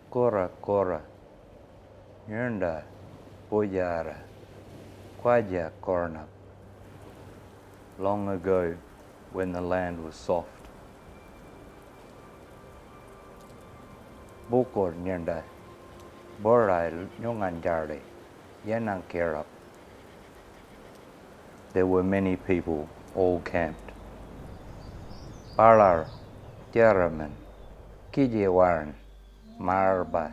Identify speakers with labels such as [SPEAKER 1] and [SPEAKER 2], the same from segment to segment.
[SPEAKER 1] Kora Kora, Yunda, Boyara, Kwaja Kornak. Long ago, when the land was soft. Bukor Nyanda, Borai Nyonganjari, Yanang Kerap. There were many people, all camped. Balar, Jaraman, Kijiwaran, Marba,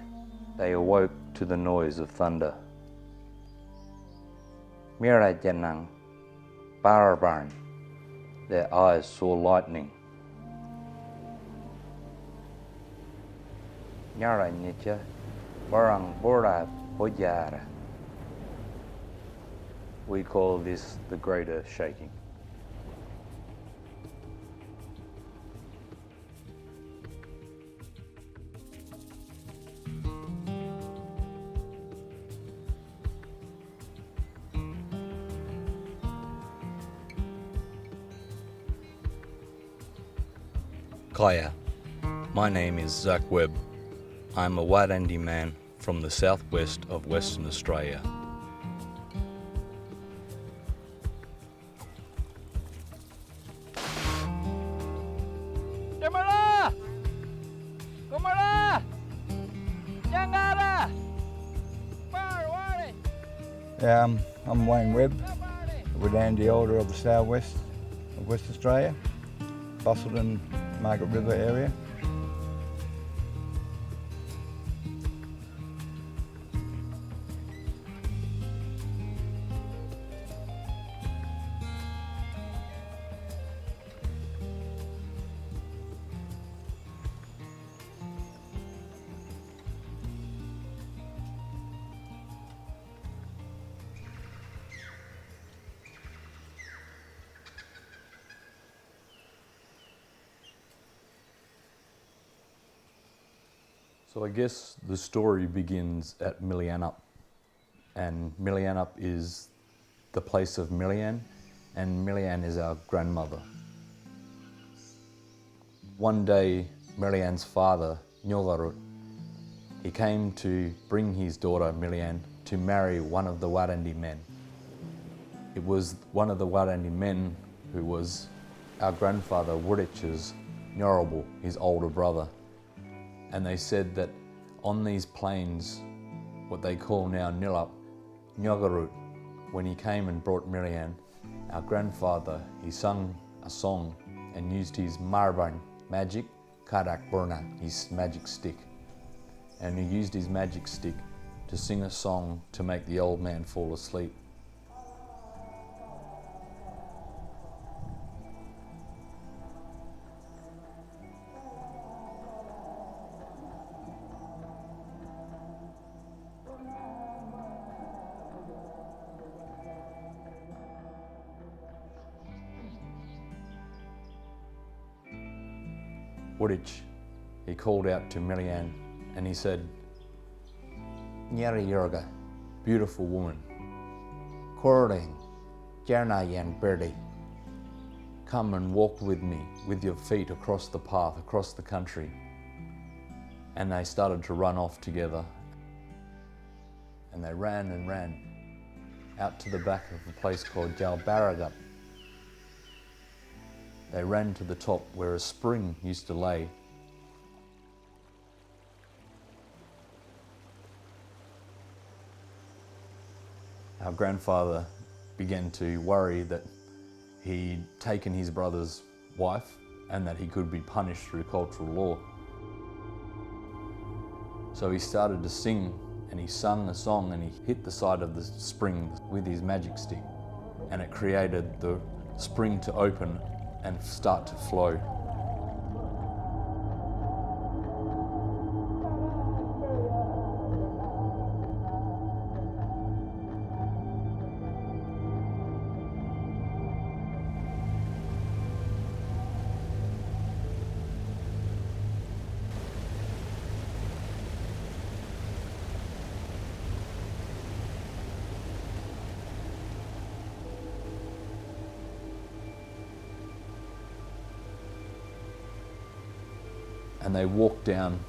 [SPEAKER 1] they awoke to the noise of thunder. Mira Janang, Barabarn, their eyes saw lightning. Nyara Nyicha, Barang Bora Bojara. We call this the greater shaking.
[SPEAKER 2] Kaya. My name is Zach Webb. I'm a Wadandi man from the southwest of Western Australia.
[SPEAKER 3] I'm Wayne Webb, Wadandi Elder of the southwest of West Australia, Busselton, Margaret River area.
[SPEAKER 2] So I guess the story begins at Undalup, and Undalup is the place of Millian, and Millian is our grandmother. One day, Millian's father, Nyogarut, he came to bring his daughter Millian to marry one of the Wadandi men. It was one of the Wadandi men who was our grandfather Wurich's Nyorable, his older brother. And they said that on these plains, what they call now Nilup, Nyogarut, when he came and brought Millian, our grandfather, he sung a song and used his marban magic, karak burna, his magic stick. And he used his magic stick to sing a song to make the old man fall asleep. Wurich, he called out to Millian and he said, Nyari Yorga, beautiful woman, Korling, Jarna Yan Birdie, come and walk with me with your feet across the path, across the country. And they started to run off together. And they ran and ran out to the back of a place called Jalbaragup. They ran to the top where a spring used to lay. Our grandfather began to worry that he'd taken his brother's wife and that he could be punished through cultural law. So he started to sing, and he sung a song and he hit the side of the spring with his magic stick, and it created the spring to open and start to flow. And they walked down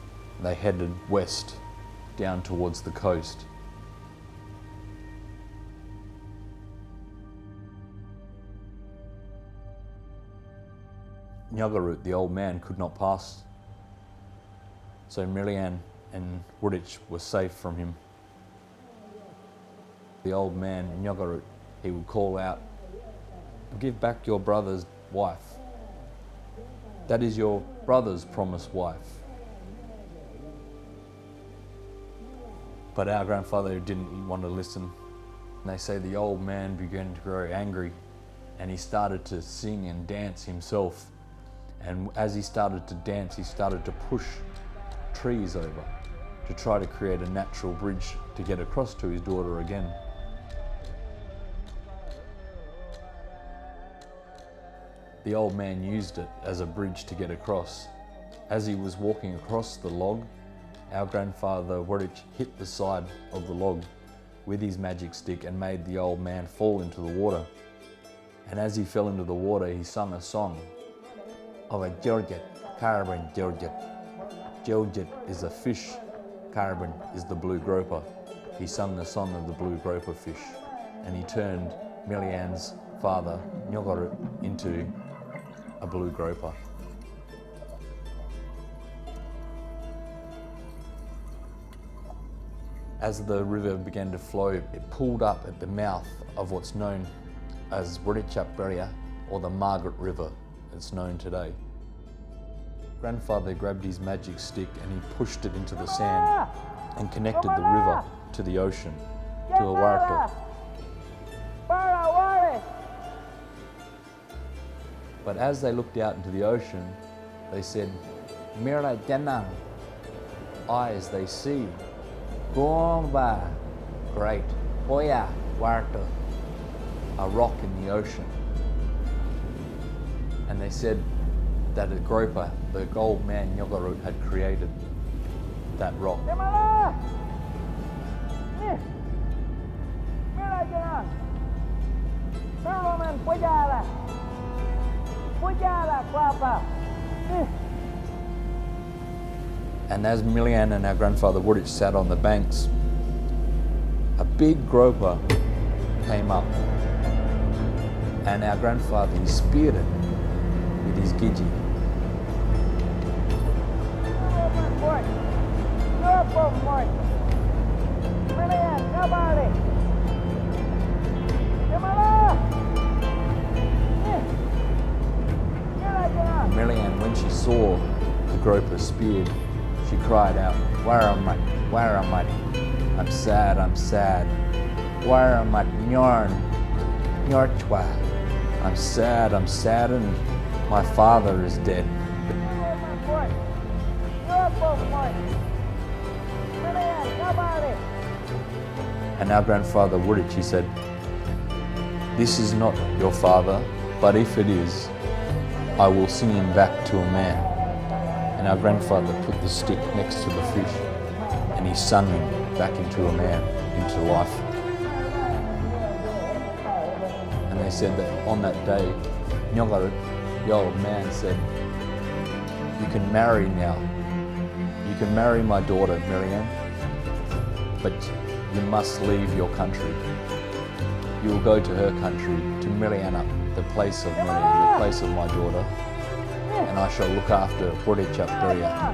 [SPEAKER 2] They headed west, down towards the coast. Nyugarut, the old man, could not pass, so Milian and Wooditch were safe from him. The old man, Nyugarut, he would call out, "Give back your brother's wife. That is your brother's promised wife." But our grandfather didn't want to listen. They say the old man began to grow angry and he started to sing and dance himself. And as he started to dance, he started to push trees over to try to create a natural bridge to get across to his daughter again. The old man used it as a bridge to get across. As he was walking across the log, our grandfather Warich hit the side of the log with his magic stick and made the old man fall into the water. And as he fell into the water, he sung a song of a Georget, carbon Georget. Georget is a fish, carbon is the blue groper. He sung the song of the blue groper fish, and he turned Milian's father, Nyugarut, into a blue groper. As the river began to flow, it pulled up at the mouth of what's known as Wirichapberia, or the Margaret River, it's known today. Grandfather grabbed his magic stick and he pushed it into the sand and connected the river to the ocean, to Awarta. But as they looked out into the ocean, they said, "Mira Janang," eyes they see. Gomba, great. Hoya, Warta, a rock in the ocean. And they said that a groper, the old man Nyugarut, had created that rock. And as Milian and our grandfather Wooditch sat on the banks, a big groper came up, and our grandfather, he speared it with his gidgee. Milian, when she saw the groper speared, she cried out, "Waramat, Waramat, I'm sad, I'm sad. Waramat Nyorn, Nyorchwa, I'm sad, and my father is dead." And our grandfather Wooditch, he said, "This is not your father, but if it is, I will sing him back to a man." And our grandfather put the stick next to the fish and he sung him back into a man, into life. And they said that on that day, Nyugarut, the old man, said, "You can marry now. You can marry my daughter, Miriam, but you must leave your country. You will go to her country, to Miliana, the place of Miriam, the place of my daughter, and I shall look after Wirichapberia.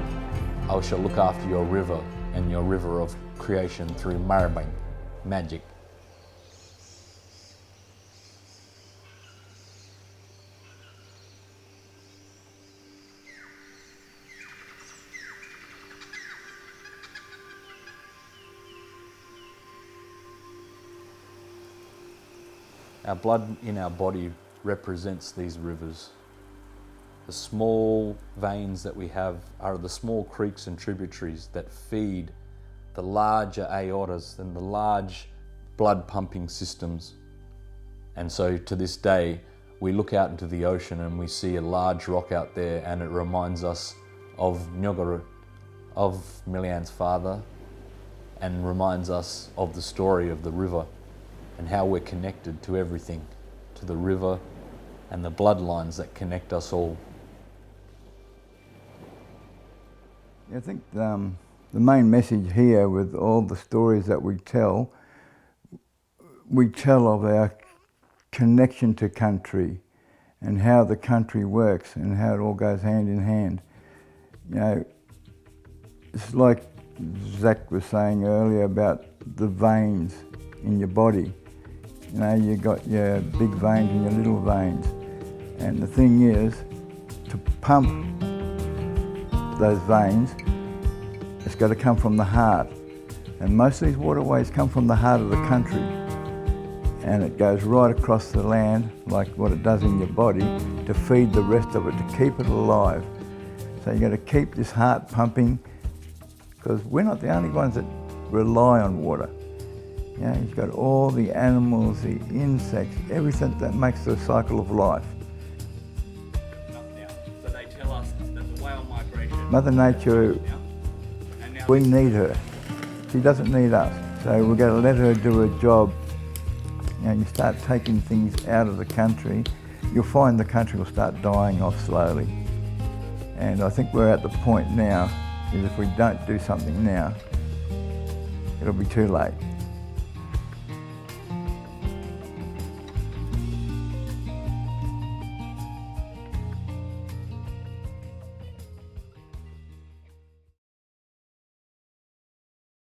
[SPEAKER 2] I shall look after your river and your river of creation through Marabang, magic." Our blood in our body represents these rivers. The small veins that we have are the small creeks and tributaries that feed the larger aortas and the large blood pumping systems. And so to this day, we look out into the ocean and we see a large rock out there, and it reminds us of Nyugarut, of Milian's father, and reminds us of the story of the river and how we're connected to everything, to the river and the bloodlines that connect us all.
[SPEAKER 3] I think the main message here with all the stories that we tell of our connection to country and how the country works and how it all goes hand in hand. You know, it's like Zach was saying earlier about the veins in your body. You know, you got your big veins and your little veins. And the thing is, to pump those veins, it's got to come from the heart. And most of these waterways come from the heart of the country. And it goes right across the land, like what it does in your body, to feed the rest of it, to keep it alive. So you've got to keep this heart pumping, because we're not the only ones that rely on water. You know, you've got all the animals, the insects, everything that makes the cycle of life.
[SPEAKER 4] So they tell us that the whale migration...
[SPEAKER 3] Mother Nature, we need her. She doesn't need us. So we've got to let her do her job. You know, you start taking things out of the country, you'll find the country will start dying off slowly. And I think we're at the point now, is if we don't do something now, it'll be too late.